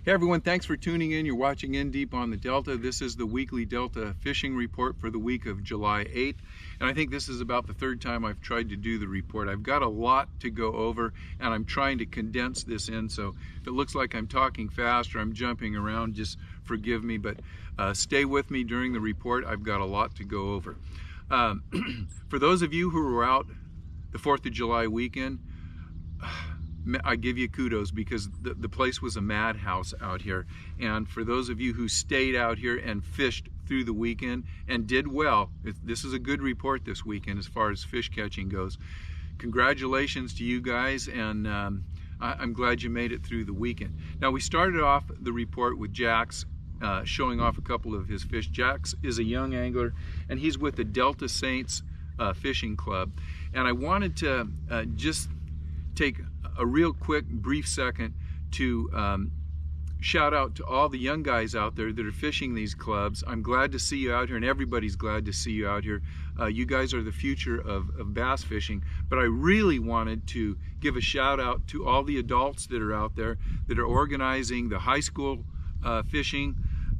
Hey everyone, thanks for tuning in. You're watching In Deep on the Delta. This is the weekly Delta fishing report for the week of July 8th. And I think this is about the third time I've tried to do the report. I've got a lot to go over and I'm trying to condense this in. So if it looks like I'm talking fast or I'm jumping around, just forgive me, but stay with me during the report. I've got a lot to go over. For those of you who were out the 4th of July weekend, I give you kudos because the place was a madhouse out here. And for those of you who stayed out here and fished through the weekend and did well, this is a good report this weekend as far as fish catching goes. Congratulations to you guys, and I'm glad you made it through the weekend. Now, we started off the report with Jax showing off a couple of his fish. Jax is a young angler and he's with the Delta Saints Fishing Club. And I wanted to just take a real quick brief second to shout out to all the young guys out there that are fishing these clubs. I'm glad to see you out here, and everybody's glad to see you out here. You guys are the future of bass fishing, but I really wanted to give a shout out to all the adults that are out there that are organizing the high school fishing,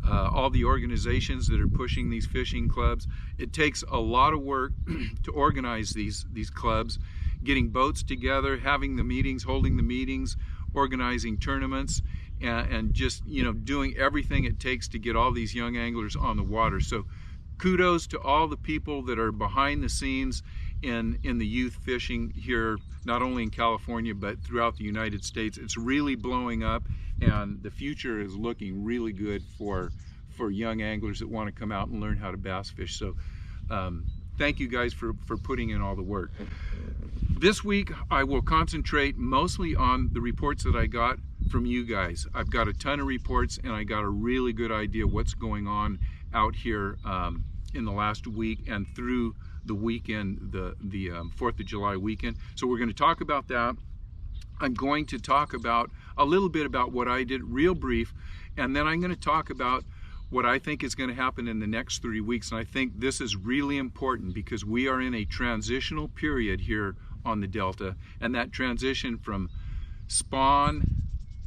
all the organizations that are pushing these fishing clubs. It takes a lot of work to organize these clubs, getting boats together, having the meetings, holding the meetings, organizing tournaments, and just, you know, doing everything it takes to get all these young anglers on the water. So kudos to all the people that are behind the scenes in the youth fishing here, not only in California, but throughout the United States. It's really blowing up, and the future is looking really good for young anglers that want to come out and learn how to bass fish. So thank you guys for putting in all the work. This week, I will concentrate mostly on the reports that I got from you guys. I've got a ton of reports, and I got a really good idea what's going on out here in the last week and through the weekend, the 4th of July weekend. So we're going to talk about that. I'm going to talk about a little bit about what I did, real brief, and then I'm going to talk about what I think is going to happen in the next 3 weeks. And I think this is really important because we are in a transitional period here on the Delta, and that transition from spawn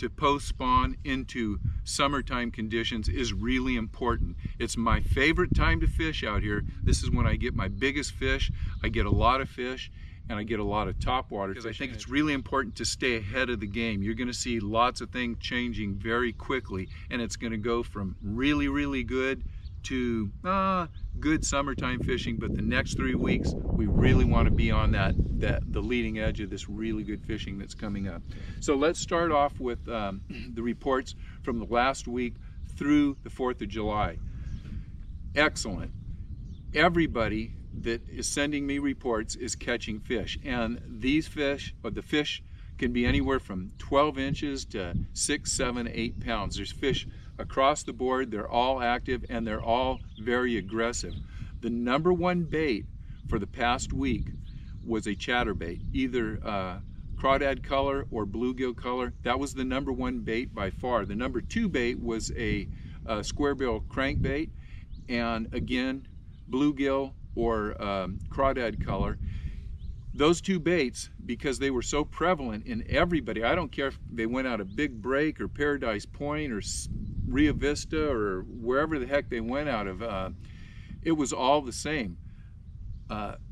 to post-spawn into summertime conditions is really important. It's my favorite time to fish out here. This is when I get my biggest fish. I get a lot of fish, and I get a lot of topwater because I think it's really important to stay ahead of the game. You're going to see lots of things changing very quickly, and it's going to go from really, really good to good summertime fishing, but the next 3 weeks we really want to be on the leading edge of this really good fishing that's coming up. So let's start off with the reports from the last week through the 4th of July. Excellent. Everybody that is sending me reports is catching fish, and these fish, or the fish, can be anywhere from 12 inches to 6, 7, 8 pounds. There's fish across the board. They're all active and they're all very aggressive. The number one bait for the past week was a chatterbait, either crawdad color or bluegill color. That was the number one bait by far. The number two bait was a squarebill crankbait, and again, bluegill or crawdad color. Those two baits, because they were so prevalent in everybody, I don't care if they went out of Big Break or Paradise Point or Rio Vista or wherever the heck they went out of, it was all the same.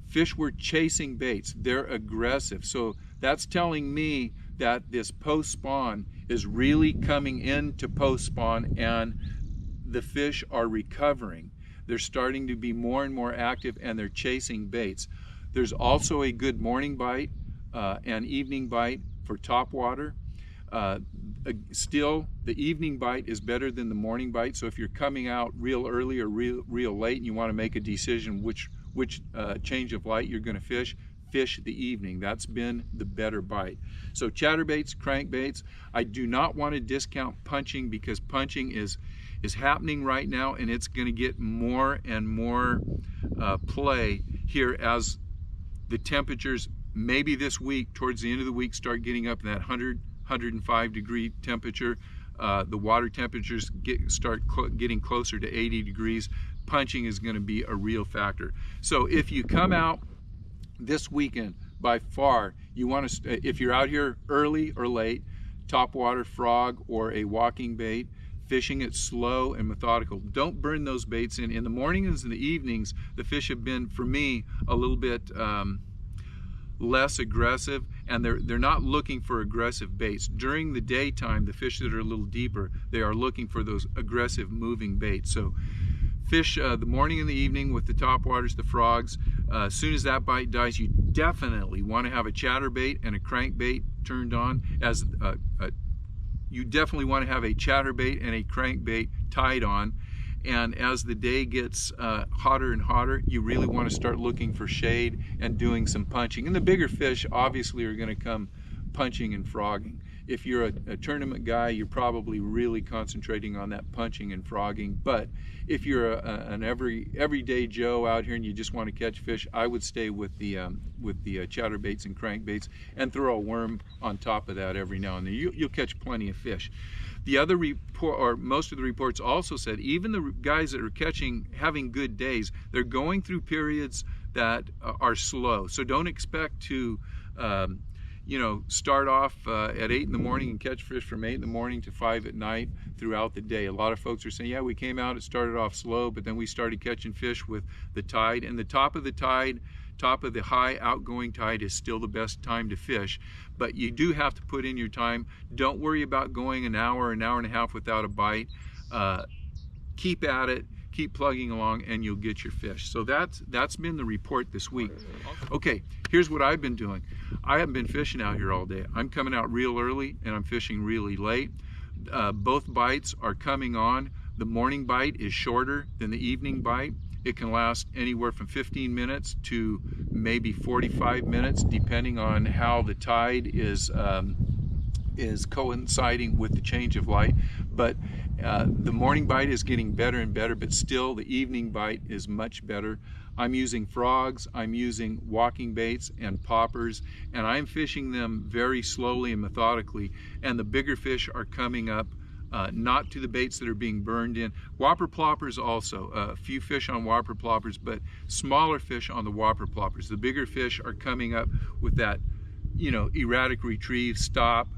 Fish were chasing baits. They're aggressive. So that's telling me that this post-spawn is really coming into post-spawn, and the fish are recovering. They're starting to be more and more active, and they're chasing baits. There's also a good morning bite and evening bite for topwater. Still, the evening bite is better than the morning bite. So if you're coming out real early or real late and you want to make a decision which change of light you're going to fish the evening. That's been the better bite. So chatterbaits, crankbaits. I do not want to discount punching because punching is happening right now, and it's going to get more and more play here as the temperatures maybe this week, towards the end of the week, start getting up in that 105 degree temperature. The water temperatures start getting closer to 80 degrees. Punching is going to be a real factor. So if you come out this weekend, by far, you want to, if you're out here early or late, topwater frog or a walking bait, fishing it slow and methodical. Don't burn those baits in. In the mornings and the evenings, the fish have been, for me, a little bit less aggressive, and they're not looking for aggressive baits. During the daytime, the fish that are a little deeper, they are looking for those aggressive moving baits. So fish the morning and the evening with the topwaters, the frogs. As soon as that bite dies, you definitely want to have a chatterbait and a crankbait turned on. You definitely want to have a chatterbait and a crankbait tied on. And as the day gets hotter and hotter, you really want to start looking for shade and doing some punching. And the bigger fish obviously are going to come punching and frogging. If you're a tournament guy, you're probably really concentrating on that punching and frogging. But if you're an everyday Joe out here and you just want to catch fish, I would stay with the chatterbaits and crankbaits and throw a worm on top of that every now and then. You'll catch plenty of fish. The other report, or most of the reports also said, even the guys that are having good days, they're going through periods that are slow. So don't expect to start off at 8 in the morning and catch fish from 8 in the morning to 5 at night throughout the day. A lot of folks are saying, yeah, we came out, it started off slow, but then we started catching fish with the tide. And the top of the tide, top of the high outgoing tide is still the best time to fish. But you do have to put in your time. Don't worry about going an hour and a half without a bite. Keep at it. Keep plugging along and you'll get your fish. So that's been the report this week. Okay, here's what I've been doing. I haven't been fishing out here all day. I'm coming out real early and I'm fishing really late. Both bites are coming on. The morning bite is shorter than the evening bite. It can last anywhere from 15 minutes to maybe 45 minutes, depending on how the tide is coinciding with the change of light. But the morning bite is getting better and better, but still the evening bite is much better. I'm using frogs, I'm using walking baits and poppers, and I'm fishing them very slowly and methodically, and the bigger fish are coming up, not to the baits that are being burned in. Whopper ploppers also, a few fish on whopper ploppers, but smaller fish on the whopper ploppers. The bigger fish are coming up with that, erratic retrieve, stop,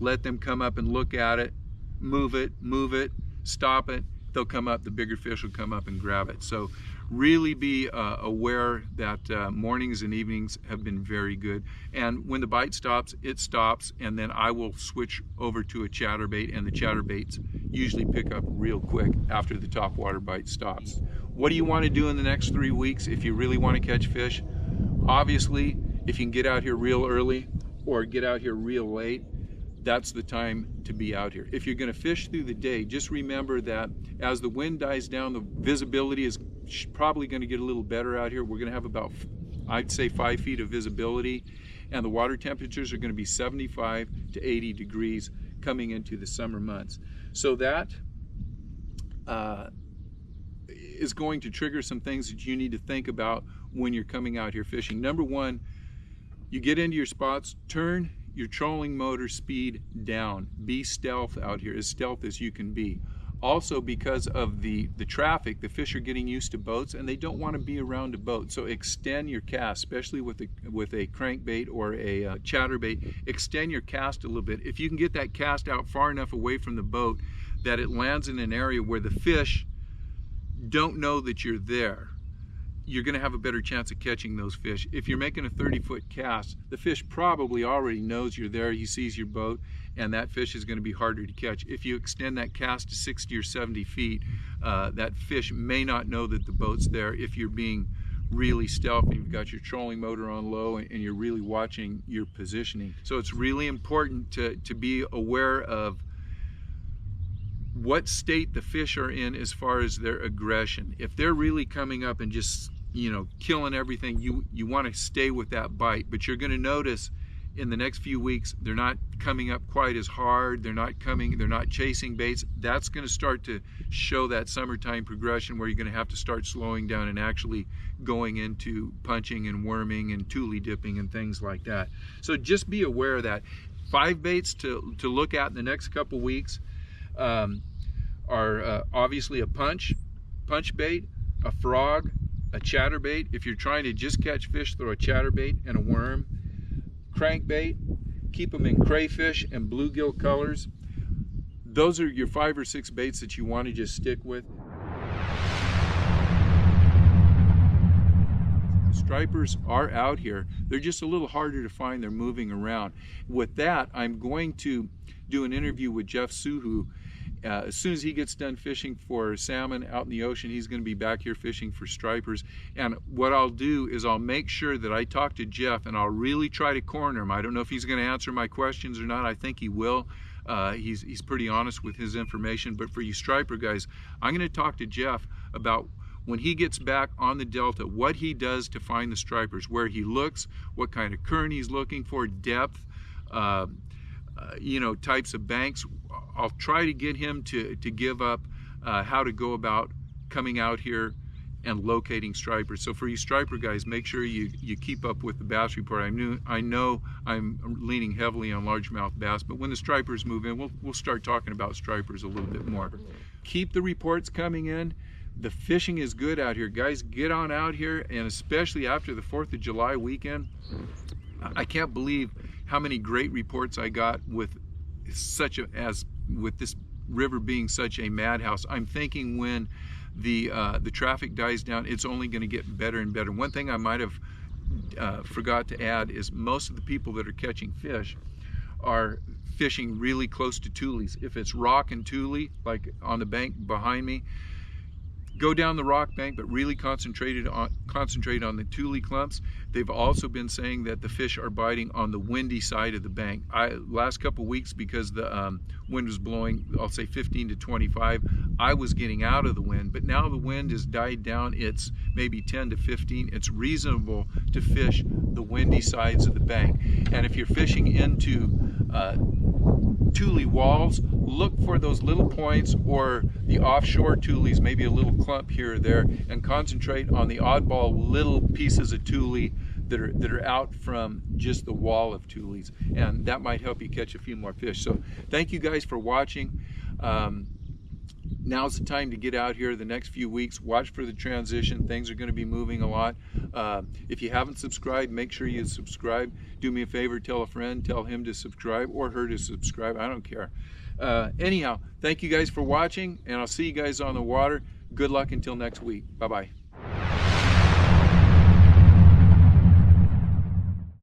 let them come up and look at it, move it, stop it, they'll come up, the bigger fish will come up and grab it. So really be aware that mornings and evenings have been very good. And when the bite stops, it stops, and then I will switch over to a chatterbait, and the chatterbaits usually pick up real quick after the topwater bite stops. What do you want to do in the next 3 weeks if you really want to catch fish? Obviously, if you can get out here real early or get out here real late, that's the time to be out here. If you're going to fish through the day, just remember that as the wind dies down, the visibility is probably going to get a little better out here. We're going to have about, I'd say, 5 feet of visibility, and the water temperatures are going to be 75 to 80 degrees coming into the summer months. So that is going to trigger some things that you need to think about when you're coming out here fishing. Number one, you get into your spots, turn your trolling motor speed down. Be stealth out here, as stealth as you can be. Also, because of the traffic, the fish are getting used to boats and they don't want to be around a boat. So extend your cast, especially with a crankbait or a chatterbait. Extend your cast a little bit. If you can get that cast out far enough away from the boat that it lands in an area where the fish don't know that you're there, you're going to have a better chance of catching those fish. If you're making a 30-foot cast, the fish probably already knows you're there, he sees your boat, and that fish is going to be harder to catch. If you extend that cast to 60 or 70 feet, that fish may not know that the boat's there. If you're being really stealthy, you've got your trolling motor on low and you're really watching your positioning. So it's really important to be aware of what state the fish are in as far as their aggression. If they're really coming up and just killing everything, you want to stay with that bite. But you're going to notice in the next few weeks they're not coming up quite as hard, they're not chasing baits. That's going to start to show that summertime progression where you're going to have to start slowing down and actually going into punching and worming and tule dipping and things like that. So just be aware of that. 5 baits to look at in the next couple weeks are obviously a punch bait, a frog, a chatterbait. If you're trying to just catch fish, throw a chatterbait and a worm, crankbait, keep them in crayfish and bluegill colors. Those are your 5 or 6 baits that you want to just stick with. Stripers are out here. They're just a little harder to find. They're moving around. With that, I'm going to do an interview with Jeff Soo Hoo. As soon as he gets done fishing for salmon out in the ocean, he's going to be back here fishing for stripers. And what I'll do is I'll make sure that I talk to Jeff, and I'll really try to corner him. I don't know if he's going to answer my questions or not. I think he will. He's pretty honest with his information. But for you striper guys, I'm going to talk to Jeff about when he gets back on the Delta, what he does to find the stripers, where he looks, what kind of current he's looking for, depth, you know, types of banks. I'll try to get him to give up how to go about coming out here and locating stripers. So for you striper guys, make sure you keep up with the bass report. I know I'm leaning heavily on largemouth bass, but when the stripers move in, we'll start talking about stripers a little bit more. Keep the reports coming in. The fishing is good out here, guys. Get on out here, and especially after the 4th of July weekend, I can't believe how many great reports I got with with this river being such a madhouse. I'm thinking when the traffic dies down, it's only going to get better and better. One thing I might have forgot to add is most of the people that are catching fish are fishing really close to tules. If it's rock and tule, like on the bank behind me, go down the rock bank, but really concentrate on the tule clumps. They've also been saying that the fish are biting on the windy side of the bank. Last couple weeks, because the wind was blowing, I'll say 15 to 25, I was getting out of the wind, but now the wind has died down. It's maybe 10 to 15. It's reasonable to fish the windy sides of the bank. And if you're fishing into tule walls, look for those little points or the offshore tules, maybe a little clump here or there, and concentrate on the oddball little pieces of tule that are out from just the wall of tules, and that might help you catch a few more fish. So thank you guys for watching. Now's the time to get out here the next few weeks. Watch for the transition. Things are going to be moving a lot. If you haven't subscribed, make sure you subscribe. Do me a favor, tell a friend, tell him to subscribe or her to subscribe. I don't care. Anyhow, thank you guys for watching, and I'll see you guys on the water. Good luck until next week. Bye-bye.